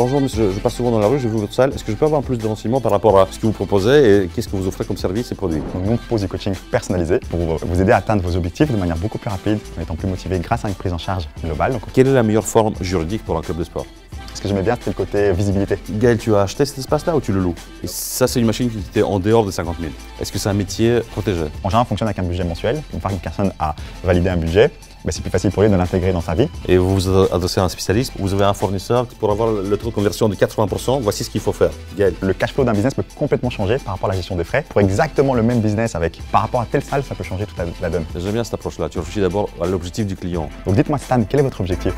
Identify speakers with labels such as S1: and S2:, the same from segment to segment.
S1: Bonjour monsieur, je passe souvent dans la rue, j'ai vu votre salle. Est-ce que je peux avoir plus de renseignements par rapport à ce que vous proposez et qu'est-ce que vous offrez comme service et produits?
S2: Donc, nous, on propose du coaching personnalisé pour vous aider à atteindre vos objectifs de manière beaucoup plus rapide, en étant plus motivé grâce à une prise en charge globale. Donc,
S1: quelle est la meilleure forme juridique pour un club de sport?
S2: ce que j'aimais bien, c'était le côté visibilité.
S1: Gaël, tu as acheté cet espace-là ou tu le loues? Et ça, c'est une machine qui était en dehors des 50 000. Est-ce que c'est un métier protégé?
S2: En général, on fonctionne avec un budget mensuel. Une fois qu'une personne a validé un budget, c'est plus facile pour lui de l'intégrer dans sa vie.
S1: Et vous vous adressez à un spécialiste, vous avez un fournisseur pour avoir le taux de conversion de 80%, voici ce qu'il faut faire. Gaël.
S2: Le cash flow d'un business peut complètement changer par rapport à la gestion des frais. Pour exactement le même business par rapport à telle salle, ça peut changer toute la donne.
S1: J'aime bien cette approche-là, tu réfléchis d'abord à l'objectif du client.
S2: Donc dites-moi Stan, quel est votre objectif?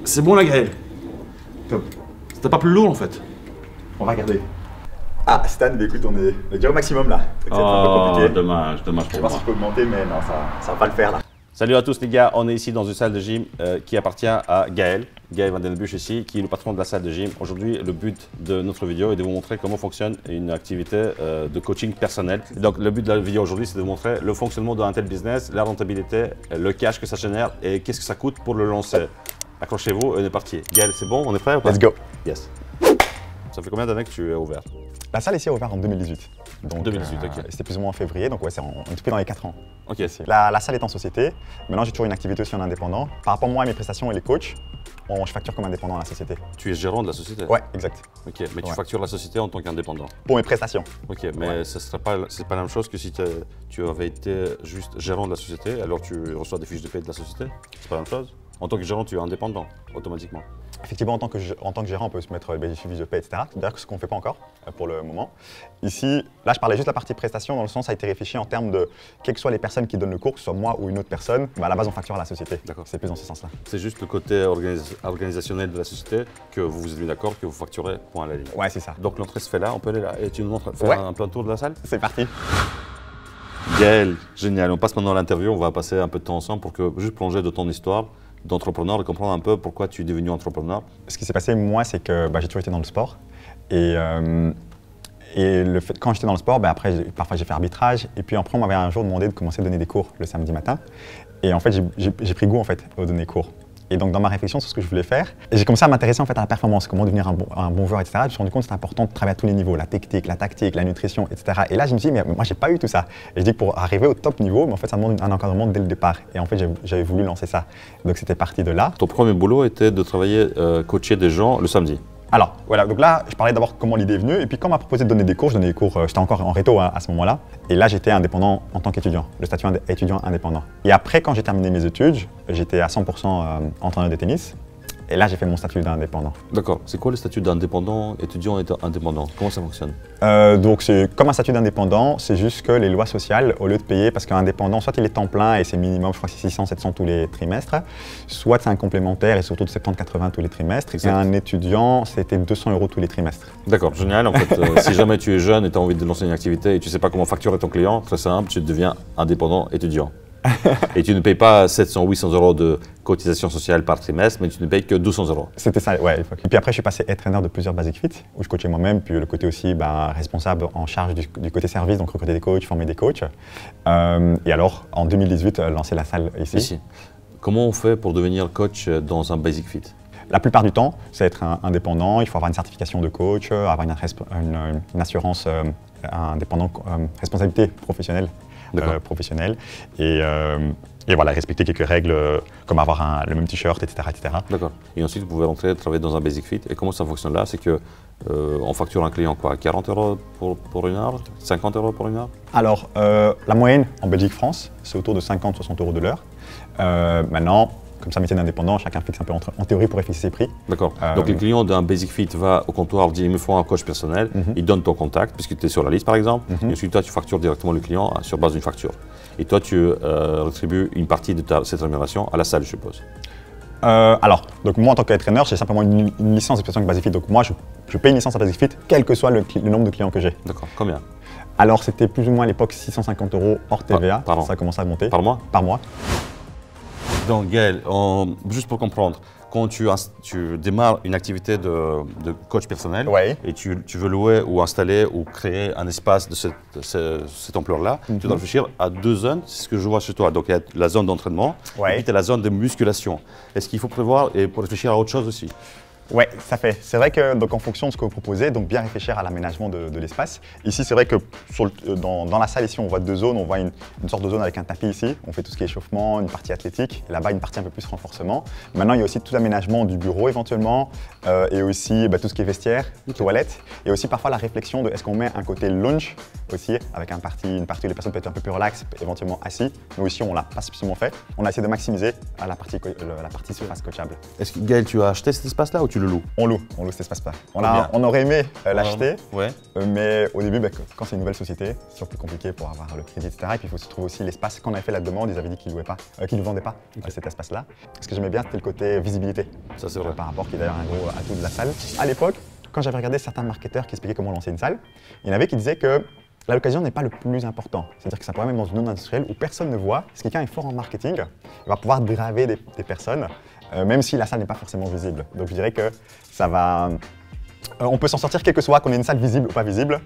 S1: C'est bon la Gaël. Top. C'était pas plus lourd en fait.
S2: On va regarder. Ah Stan, écoute, on est déjà au maximum là.
S1: Oh,
S2: un peu compliqué.
S1: dommage
S2: Je vais voir si je peux augmenter, mais non, ça va pas le faire là.
S1: Salut à tous les gars, on est ici dans une salle de gym qui appartient à Gaël. Gaël Van Den Busch ici, qui est le patron de la salle de gym. Aujourd'hui, le but de notre vidéo est de vous montrer comment fonctionne une activité de coaching personnel. Donc le but de la vidéo aujourd'hui, c'est de vous montrer le fonctionnement d'un tel business, la rentabilité, le cash que ça génère et qu'est-ce que ça coûte pour le lancer. Accrochez-vous, on est parti. Gaël, c'est bon, on est prêt ou pas?
S2: Let's go.
S1: Yes. Ça fait combien d'années que tu es ouvert?
S2: La salle ici a ouvert en 2018. Donc,
S1: 2018, ok.
S2: C'était plus ou moins en février, donc ouais, on est tout dans les 4 ans.
S1: Ok.
S2: La salle est en société. Maintenant, j'ai toujours une activité aussi en indépendant. Par rapport à moi et mes prestations et les coachs, je facture comme indépendant à la société.
S1: Tu es gérant de la société?
S2: Ouais, exact.
S1: Ok, mais tu factures la société en tant qu'indépendant?
S2: Pour mes prestations.
S1: Ok, mais ce serait pas, c'est pas la même chose que si tu avais été juste gérant de la société, alors tu reçois des fiches de paie de la société? C'est pas la même chose? En tant que gérant, tu es indépendant, automatiquement.
S2: Effectivement, en tant que gérant, on peut se mettre des fiches de paie, etc. D'ailleurs, ce qu'on ne fait pas encore pour le moment. Ici, là, je parlais juste de la partie prestation, dans le sens, ça a été réfléchi en termes de quelles que soient les personnes qui donnent le cours, que ce soit moi ou une autre personne, à la base, on facture à la société.
S1: D'accord.
S2: C'est plus dans ce sens-là.
S1: C'est juste le côté organisationnel de la société que vous vous êtes mis d'accord, que vous facturez point à la ligne.
S2: Ouais, c'est ça.
S1: Donc l'entrée se fait là, on peut aller là. Et tu nous montres faire un plein tour de la salle?
S2: C'est parti.
S1: Gaël, génial. On passe maintenant à l'interview, on va passer un peu de temps ensemble pour que juste plonger de ton histoire d'entrepreneur et comprendre un peu pourquoi tu es devenu entrepreneur.
S2: Ce qui s'est passé, moi, c'est que j'ai toujours été dans le sport. Et quand j'étais dans le sport, après, parfois j'ai fait arbitrage. Et puis après, on m'avait un jour demandé de commencer à donner des cours le samedi matin. Et en fait, j'ai pris goût au donner cours. Et donc, dans ma réflexion sur ce que je voulais faire, j'ai commencé à m'intéresser à la performance, comment devenir un bon joueur, etc. Je me suis rendu compte que c'était important de travailler à tous les niveaux, la technique, la tactique, la nutrition, etc. Et là, je me suis dit, mais moi, j'ai pas eu tout ça. Et je dis que pour arriver au top niveau, mais en fait, ça demande un encadrement dès le départ. Et en fait, j'avais voulu lancer ça. Donc, c'était parti de là.
S1: Ton premier boulot était de travailler, coacher des gens le samedi?
S2: Alors, voilà, donc là, je parlais d'abord comment l'idée est venue, et puis quand on m'a proposé de donner des cours, je donnais des cours, j'étais encore en réto à ce moment-là, et là, j'étais indépendant en tant qu'étudiant, le statut étudiant indépendant. Et après, quand j'ai terminé mes études, j'étais à 100% entraîneur de tennis, et là, j'ai fait mon statut d'indépendant.
S1: D'accord. C'est quoi le statut d'indépendant, étudiant indépendant? Comment ça fonctionne?
S2: Donc, c'est comme un statut d'indépendant, c'est juste que les lois sociales, au lieu de payer, parce qu'un indépendant, soit il est temps plein et c'est minimum, je crois que c'est 600, 700 tous les trimestres, soit c'est un complémentaire et surtout de 70, 80 tous les trimestres. Et un étudiant, c'était 200 € tous les trimestres.
S1: D'accord, génial. En fait, si jamais tu es jeune et tu as envie de lancer une activité et tu ne sais pas comment facturer ton client, très simple, tu deviens indépendant étudiant. Et tu ne payes pas 700, 800 € de cotisation sociale par trimestre, mais tu ne payes que 200 €.
S2: C'était ça, ouais. Et puis après, je suis passé entraîneur de plusieurs Basic Fit, où je coachais moi-même, puis le côté aussi responsable en charge du côté service, donc recruter des coachs, former des coachs. Et alors, en 2018, lancer la salle ici.
S1: Comment on fait pour devenir coach dans un Basic Fit?
S2: La plupart du temps, c'est être indépendant, il faut avoir une certification de coach, avoir une assurance indépendant, responsabilité professionnelle. Professionnel et voilà, respecter quelques règles comme avoir le même t-shirt, etc.
S1: D'accord. Et ensuite, vous pouvez rentrer travailler dans un Basic Fit. Et comment ça fonctionne là? C'est que on facture un client quoi? 40 € pour une heure? 50 € pour une heure?
S2: Alors, la moyenne en Belgique-France, c'est autour de 50-60 € de l'heure. Maintenant, comme ça, métier d'indépendant, chacun fixe un peu en théorie pour fixer ses prix.
S1: D'accord. Donc le client d'un Basic Fit va au comptoir, dit il me faut un coach personnel, il donne ton contact, puisque tu es sur la liste par exemple, et ensuite toi tu factures directement le client sur base d'une facture. Et toi tu rétribues une partie de cette rémunération à la salle, je suppose.
S2: Donc moi en tant qu'entraîneur, j'ai simplement une licence de avec Basic Fit. Donc moi je paye une licence à Basic Fit, quel que soit le nombre de clients que j'ai.
S1: D'accord. Combien?
S2: Alors c'était plus ou moins à l'époque 650 € hors TVA,
S1: par an.
S2: Ça a commencé à monter.
S1: Par mois?
S2: Par mois.
S1: Donc Gaël, juste pour comprendre, quand tu démarres une activité de coach personnel
S2: Ouais.
S1: et tu veux louer ou installer ou créer un espace de cette ampleur-là, tu dois réfléchir à 2 zones, c'est ce que je vois chez toi. Donc il y a la zone d'entraînement et puis tu as la zone de musculation. Est-ce qu'il faut prévoir et pour réfléchir à autre chose aussi?
S2: Ouais, ça fait. C'est vrai que donc en fonction de ce que vous proposez, donc bien réfléchir à l'aménagement de l'espace. Ici, c'est vrai que dans la salle ici, on voit 2 zones. On voit une sorte de zone avec un tapis ici. On fait tout ce qui est échauffement, une partie athlétique. Là-bas, une partie un peu plus renforcement. Maintenant, il y a aussi tout l'aménagement du bureau éventuellement, et aussi tout ce qui est vestiaire, toilette, et aussi parfois la réflexion de est-ce qu'on met un côté lounge aussi avec une partie où les personnes peuvent être un peu plus relax, éventuellement assis. Nous ici, on l'a pas spécialement fait. On a essayé de maximiser la partie surface coachable.
S1: Est-ce que Gaël, tu as acheté cet espace-là ou tu le loues?
S2: On loue cet espace-là. On aurait aimé l'acheter,
S1: Ouais.
S2: mais au début, quand c'est une nouvelle société, c'est toujours plus compliqué pour avoir le crédit, etc. Et puis il faut se trouver aussi l'espace. Quand on avait fait la demande, ils avaient dit qu'ils ne vendaient pas cet espace-là. Ce que j'aimais bien, c'était le côté visibilité.
S1: Ça, c'est vrai.
S2: Par rapport, qui est d'ailleurs un gros atout de la salle. À l'époque, quand j'avais regardé certains marketeurs qui expliquaient comment lancer une salle, il y en avait qui disaient que la location n'est pas le plus important. C'est-à-dire que ça pourrait même dans une zone industrielle où personne ne voit. Si quelqu'un est fort en marketing, il va pouvoir driver des personnes, même si la salle n'est pas forcément visible. Donc je dirais que ça va. On peut s'en sortir quel que soit qu'on ait une salle visible ou pas visible.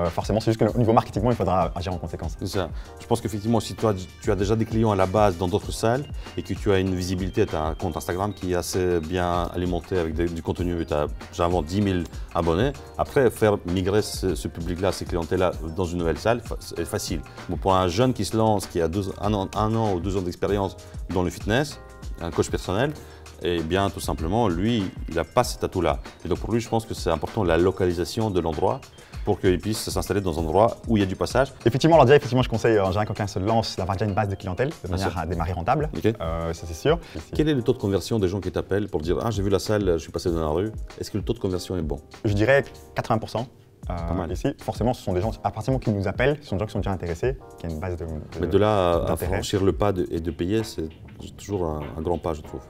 S2: Forcément, c'est juste qu'au niveau marketing, il faudra agir en conséquence.
S1: C'est ça. Je pense qu'effectivement, si toi, tu as déjà des clients à la base dans d'autres salles et que tu as une visibilité, tu as un compte Instagram qui est assez bien alimenté avec du contenu, tu as généralement 10 000 abonnés, après, faire migrer ce public-là, ces clientèles-là dans une nouvelle salle, c'est facile. Bon, pour un jeune qui se lance, qui a un an ou 2 ans d'expérience dans le fitness, un coach personnel, et bien tout simplement, lui, il n'a pas cet atout-là. Et donc pour lui, je pense que c'est important la localisation de l'endroit pour qu'il puisse s'installer dans un endroit où il y a du passage.
S2: Effectivement, alors déjà, je conseille en général quand quelqu'un se lance d'avoir déjà une base de clientèle de manière à démarrer rentable.
S1: Okay.
S2: Ça c'est sûr.
S1: Quel est le taux de conversion des gens qui t'appellent pour dire « Ah, j'ai vu la salle, je suis passé dans la rue ». Est-ce que le taux de conversion est bon?
S2: Je dirais 80%. Ici, forcément, ce sont des gens, à partir du moment qu'ils nous appellent, ce sont des gens qui sont déjà intéressés, qui ont une base de.
S1: Mais de là à franchir le pas et de payer, c'est toujours un grand pas, je trouve.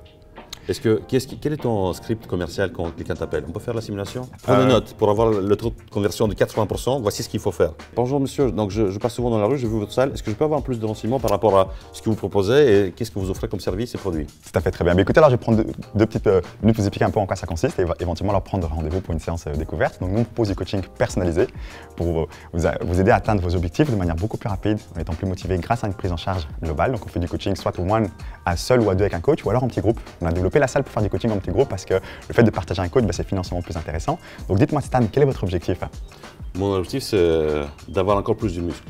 S1: Quel est ton script commercial quand quelqu'un t'appelle? On peut faire la simulation? Prenez note, pour avoir le taux de conversion de 80%, voici ce qu'il faut faire. Bonjour monsieur, donc je passe souvent dans la rue, j'ai vu votre salle. Est-ce que je peux avoir plus de renseignements par rapport à ce que vous proposez et qu'est-ce que vous offrez comme service et produits?
S2: Tout à fait, très bien. Mais écoutez, alors je vais prendre deux petites minutes pour vous expliquer un peu en quoi ça consiste et éventuellement leur prendre rendez-vous pour une séance découverte. Donc nous, on propose du coaching personnalisé pour vous aider à atteindre vos objectifs de manière beaucoup plus rapide, en étant plus motivé grâce à une prise en charge globale. Donc on fait du coaching soit one à seul ou à 2 avec un coach ou alors en petit groupe. On a développé la salle pour faire du coaching en petit groupe parce que le fait de partager un coach, c'est financièrement plus intéressant. Donc dites-moi Stan, quel est votre objectif?
S1: Mon objectif, c'est d'avoir encore plus de muscles.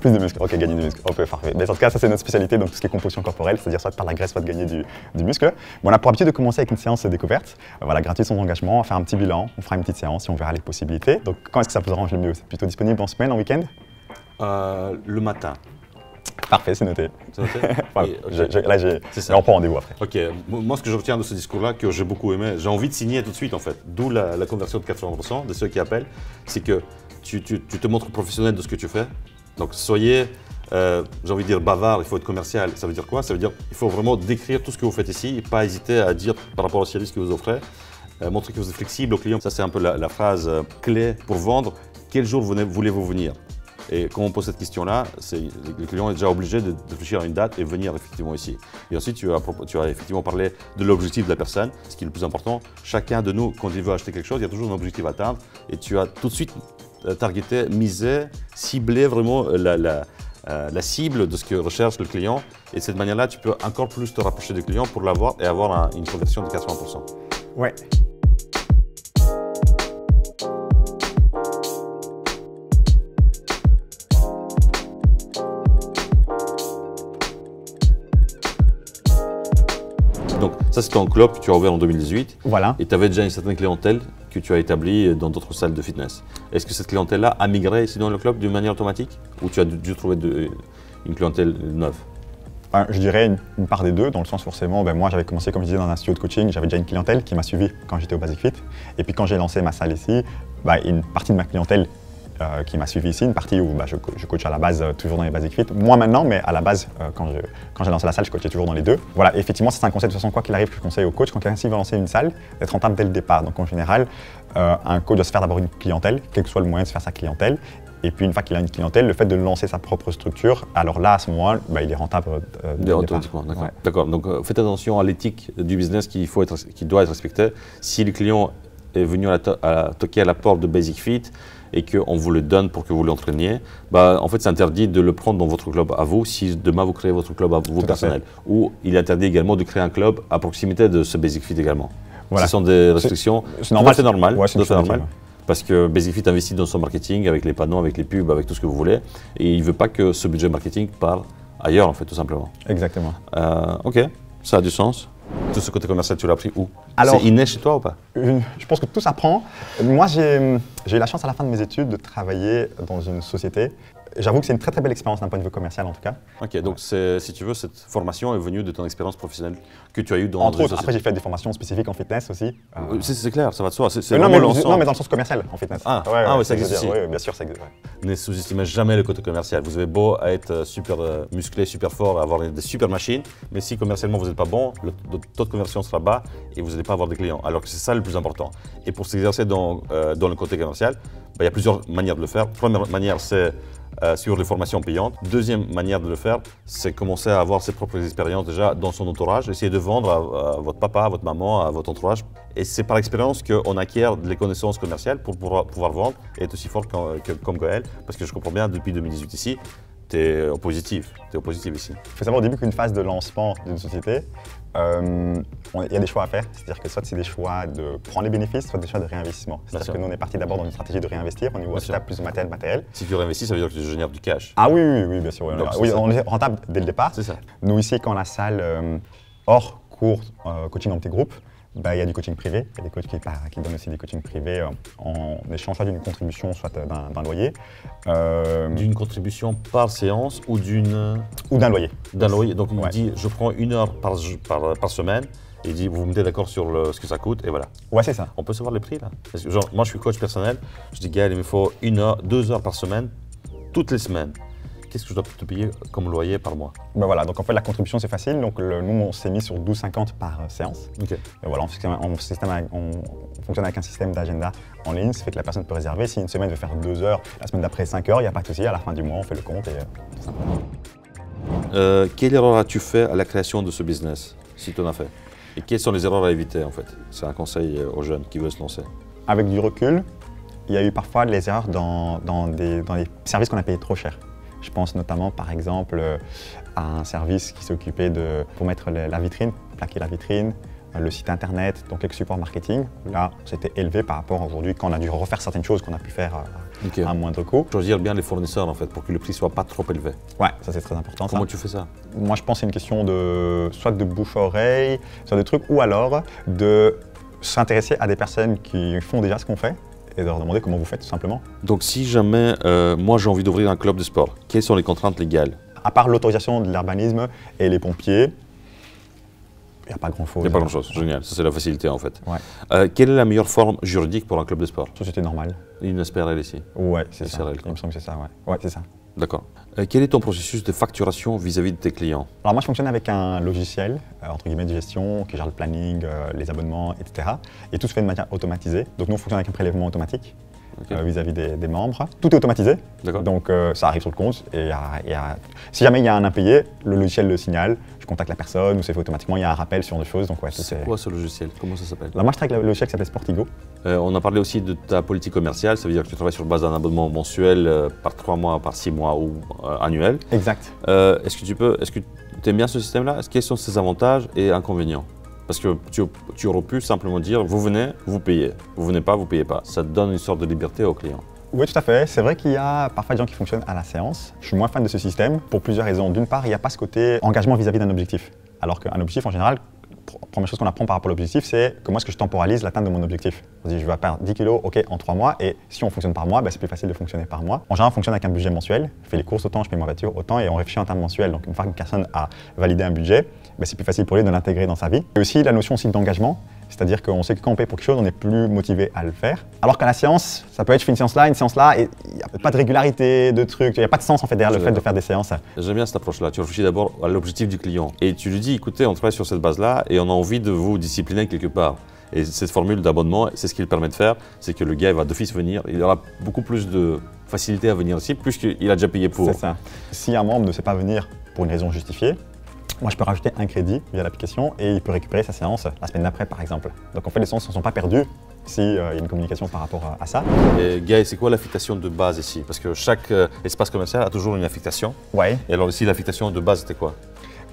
S2: Plus de muscles, ok, gagner du muscle, ok, parfait. Mais en tout cas, ça c'est notre spécialité, donc tout ce qui est composition corporelle, c'est-à-dire soit par la graisse, soit de gagner du muscle. Bon, on a pour habitude de commencer avec une séance de découverte, voilà, gratuite sans engagement, on va faire un petit bilan, on fera une petite séance et on verra les possibilités. Donc quand est-ce que ça vous arrange le mieux? C'est plutôt disponible en semaine, en week-end?
S1: Le matin.
S2: Parfait, c'est noté.
S1: C'est noté?
S2: Là, on prend rendez-vous après.
S1: Ok, moi ce que je retiens de ce discours-là, que j'ai beaucoup aimé, j'ai envie de signer tout de suite en fait, d'où la conversion de 80% de ceux qui appellent, c'est que tu te montres professionnel de ce que tu fais. Donc soyez, j'ai envie de dire bavard, il faut être commercial. Ça veut dire quoi? Ça veut dire qu'il faut vraiment décrire tout ce que vous faites ici et pas hésiter à dire par rapport au service que vous offrez. Montrer que vous êtes flexible aux clients. Ça c'est un peu la phrase clé pour vendre. Quel jour voulez-vous venir? Et quand on pose cette question-là, le client est déjà obligé de réfléchir à une date et venir effectivement ici. Et ensuite, tu as effectivement parlé de l'objectif de la personne, ce qui est le plus important. Chacun de nous, quand il veut acheter quelque chose, il y a toujours un objectif à atteindre. Et tu as tout de suite targeté, misé, ciblé vraiment la cible de ce que recherche le client. Et de cette manière-là, tu peux encore plus te rapprocher du client pour l'avoir et avoir une conversion de 80%.
S2: Ouais.
S1: Donc ça, c'était un club que tu as ouvert en 2018.
S2: Voilà.
S1: Et tu avais déjà une certaine clientèle que tu as établie dans d'autres salles de fitness. Est-ce que cette clientèle-là a migré ici dans le club d'une manière automatique ou tu as dû trouver une clientèle neuve?
S2: Je dirais une part des deux, dans le sens forcément, moi j'avais commencé comme je disais dans un studio de coaching, j'avais déjà une clientèle qui m'a suivi quand j'étais au Basic Fit. Et puis quand j'ai lancé ma salle ici, une partie de ma clientèle qui m'a suivi ici, une partie où je coach à la base toujours dans les Basic Fit. Moi maintenant, mais à la base, quand j'ai lancé la salle, je coachais toujours dans les deux. Voilà, effectivement, c'est un concept de toute façon, quoi qu'il arrive, que je conseille au coach quand quelqu'un veut lancer une salle, d'être rentable dès le départ. Donc en général, un coach doit se faire d'abord une clientèle, quel que soit le moyen de se faire sa clientèle. Et puis une fois qu'il a une clientèle, le fait de lancer sa propre structure, alors là, à ce moment-là, il est rentable.
S1: Automatiquement, d'accord. D'accord. Donc faites attention à l'éthique du business qui doit être respectée. Si le client est venu toquer à la porte de Basic Fit et qu'on vous le donne pour que vous l'entraîniez, en fait c'est interdit de le prendre dans votre club à vous si demain vous créez votre club à vous personnel. Ou il est interdit également de créer un club à proximité de ce Basic Fit également. Voilà. Ce sont des restrictions tout à fait normales.
S2: Ouais, c'est normal.
S1: Parce que Basic Fit investit dans son marketing, avec les panneaux, avec les pubs, avec tout ce que vous voulez. Et il ne veut pas que ce budget marketing parte ailleurs, en fait, tout simplement.
S2: Exactement.
S1: Ok, ça a du sens. Tout ce côté commercial, tu l'as appris où?
S2: Alors,
S1: c'est inné chez toi ou pas?
S2: Je pense que tout s'apprend. Moi, j'ai eu la chance à la fin de mes études de travailler dans une société. J'avoue que c'est une très très belle expérience d'un point de vue commercial en tout cas.
S1: Ok, donc si tu veux, cette formation est venue de ton expérience professionnelle que tu as eue dans
S2: Entre autres, après j'ai fait des formations spécifiques en fitness aussi.
S1: C'est clair, ça va de soi.
S2: Non, mais dans le sens commercial en fitness.
S1: Oui, ça existe aussi.
S2: Oui, bien sûr, ça existe.
S1: Ne sous-estimez jamais le côté commercial. Vous avez beau être super musclé, super fort, avoir des super machines, mais si commercialement vous n'êtes pas bon, le taux de conversion sera bas et vous n'allez pas avoir de clients. Alors que c'est ça le plus important. Et pour s'exercer dans le côté commercial, il y a plusieurs manières de le faire. Première manière, c'est sur les formations payantes. Deuxième manière de le faire, c'est commencer à avoir ses propres expériences déjà dans son entourage, essayer de vendre à votre papa, à votre maman, à votre entourage. Et c'est par expérience qu'on acquiert des connaissances commerciales pour pouvoir vendre et être aussi fort comme Gaël. Parce que je comprends bien, depuis 2018 ici, tu es au positif ici.
S2: Il faut savoir au début qu'une phase de lancement d'une société, il y a des choix à faire. C'est-à-dire que soit c'est des choix de prendre les bénéfices, soit des choix de réinvestissement. C'est-à-dire que nous, on est parti d'abord dans une stratégie de réinvestir au niveau acheter plus de matériel.
S1: Si tu réinvestis, ça veut dire que tu génères du cash.
S2: Ah oui, bien sûr. On est rentable dès le départ.
S1: C'est ça.
S2: Nous, ici, quand la salle hors cours coaching en petit groupe, il y a du coaching privé, il y a des coachs qui donnent aussi des coachings privés en échange soit d'une contribution, soit d'un loyer.
S1: D'une contribution par séance ou
S2: d'un loyer.
S1: D'un loyer. Donc il dit je prends 1 heure par semaine et il dit vous me mettez d'accord sur ce que ça coûte et voilà.
S2: Ouais, c'est ça.
S1: On peut savoir les prix là. Parce que, moi je suis coach personnel, je dis Gaël il me faut 1 heure, 2 heures par semaine, toutes les semaines. Qu'est-ce que je dois te payer comme loyer par mois?
S2: Voilà, donc en fait la contribution c'est facile, donc nous on s'est mis sur 12,50 par séance.
S1: Okay.
S2: Et voilà, on fonctionne avec un système d'agenda en ligne, ça fait que la personne peut réserver. Si une semaine veut faire 2 heures, la semaine d'après 5 heures, il n'y a pas de souci, à la fin du mois on fait le compte et tout simplement.
S1: Quelle erreur as-tu fait à la création de ce business, si tu en as fait? Et quelles sont les erreurs à éviter en fait? C'est un conseil aux jeunes qui veulent se lancer. Avec
S2: du recul, il y a eu parfois des erreurs dans les services qu'on a payés trop cher. Je pense notamment, par exemple, à un service qui s'occupait pour mettre la vitrine, plaquer la vitrine, le site internet, donc quelques supports marketing. Là, c'était élevé par rapport à aujourd'hui, quand on a dû refaire certaines choses qu'on a pu faire à un moindre coût.
S1: Choisir bien les fournisseurs, en fait, pour que le prix ne soit pas trop élevé.
S2: Ouais, ça c'est très important.
S1: Comment tu fais ça?
S2: Moi, je pense que c'est une question soit de bouche-oreille, soit de trucs, ou alors de s'intéresser à des personnes qui font déjà ce qu'on fait et de leur demander comment vous faites tout simplement.
S1: Donc si jamais moi j'ai envie d'ouvrir un club de sport, quelles sont les contraintes légales?
S2: À part l'autorisation de l'urbanisme et les pompiers, il n'y a pas grand-chose.
S1: Il n'y a pas grand-chose, génial, ça c'est la facilité en fait.
S2: Ouais.
S1: Quelle est la meilleure forme juridique pour un club de sport?
S2: Société normale.
S1: Une SPRL ici?
S2: Ouais, c'est ça. Il me semble que c'est ça, ouais. Ouais, c'est ça.
S1: D'accord. Quel est ton processus de facturation vis-à-vis de tes clients?
S2: Alors moi je fonctionne avec un logiciel, entre guillemets, de gestion, qui gère le planning, les abonnements, etc. Et tout se fait de manière automatisée. Donc nous on fonctionne avec un prélèvement automatique vis-à-vis des membres. Tout est automatisé, donc ça arrive sur le compte. Et si jamais il y a un impayé, le logiciel le signale, je contacte la personne, ou c'est fait automatiquement, il y a un rappel sur des choses. Donc,
S1: c'est quoi ce logiciel? Comment ça s'appelle?
S2: Moi je travaille avec le logiciel qui s'appelle Sportigo.
S1: On a parlé aussi de ta politique commerciale, ça veut dire que tu travailles sur base d'un abonnement mensuel par 3 mois, par 6 mois ou annuel.
S2: Exact.
S1: Est-ce que tu aimes bien ce système-là? Quels sont ses avantages et inconvénients? Parce que tu aurais pu simplement dire vous venez, vous payez. Vous venez pas, vous payez pas. Ça te donne une sorte de liberté aux clients.
S2: Oui, tout à fait. C'est vrai qu'il y a parfois des gens qui fonctionnent à la séance. Je suis moins fan de ce système pour plusieurs raisons. D'une part, il n'y a pas ce côté engagement vis-à-vis d'un objectif. Alors qu'un objectif, en général, la première chose qu'on apprend par rapport à l'objectif, c'est comment est-ce que je temporalise l'atteinte de mon objectif. Je dis, je vais perdre 10 kilos, ok, en 3 mois, et si on fonctionne par mois, c'est plus facile de fonctionner par mois. En général, on fonctionne avec un budget mensuel. Je fais les courses autant, je paye ma voiture autant, et on réfléchit en termes mensuels. Donc une fois qu'une personne a validé un budget, c'est plus facile pour lui de l'intégrer dans sa vie. Et aussi la notion aussi d'engagement, c'est-à-dire qu'on sait que quand on paye pour quelque chose, on est plus motivé à le faire. Alors qu'à la séance, ça peut être je fais une séance là, et il n'y a pas de régularité, de trucs, il n'y a pas de sens en fait derrière le fait de faire des séances.
S1: J'aime bien cette approche-là. Tu réfléchis d'abord à l'objectif du client et tu lui dis écoutez, on travaille sur cette base-là et on a envie de vous discipliner quelque part. Et cette formule d'abonnement, c'est ce qu'il permet de faire, c'est que le gars il va d'office venir, il aura beaucoup plus de facilité à venir ici, puisqu'il a déjà payé pour.
S2: C'est ça. Si un membre ne sait pas venir pour une raison justifiée, moi je peux rajouter un crédit via l'application et il peut récupérer sa séance la semaine d'après par exemple. Donc en fait les séances ne sont pas perdues s'il y a une communication par rapport à ça.
S1: Et Gaël, c'est quoi l'affectation de base ici? Parce que chaque espace commercial a toujours une affectation.
S2: Ouais.
S1: Et alors ici, l'affectation de base, c'était quoi?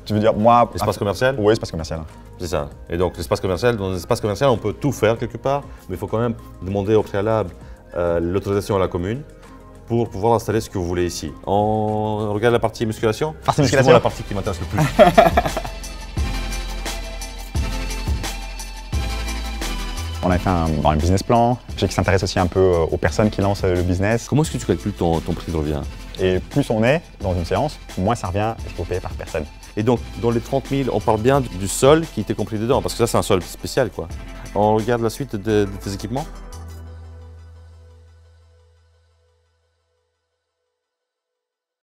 S2: Tu veux dire moi…
S1: Espace commercial?
S2: Oui, espace commercial.
S1: C'est ça. Et donc l'espace commercial, dans l'espace commercial, on peut tout faire quelque part, mais il faut quand même demander au préalable l'autorisation à la commune pour pouvoir installer ce que vous voulez ici. On regarde la partie musculation?
S2: Partie
S1: C'est
S2: musculation.
S1: la partie qui m'intéresse le plus.
S2: On a fait un business plan, j'ai qui s'intéresse aussi un peu aux personnes qui lancent le business.
S1: Comment est-ce que tu calcules ton prix de revient?
S2: Et plus on est dans une séance, moins ça revient et il faut payer par personne.
S1: Et donc, dans les 30 000, on parle bien du sol qui était compris dedans, parce que ça, c'est un sol spécial, quoi. On regarde la suite de tes équipements?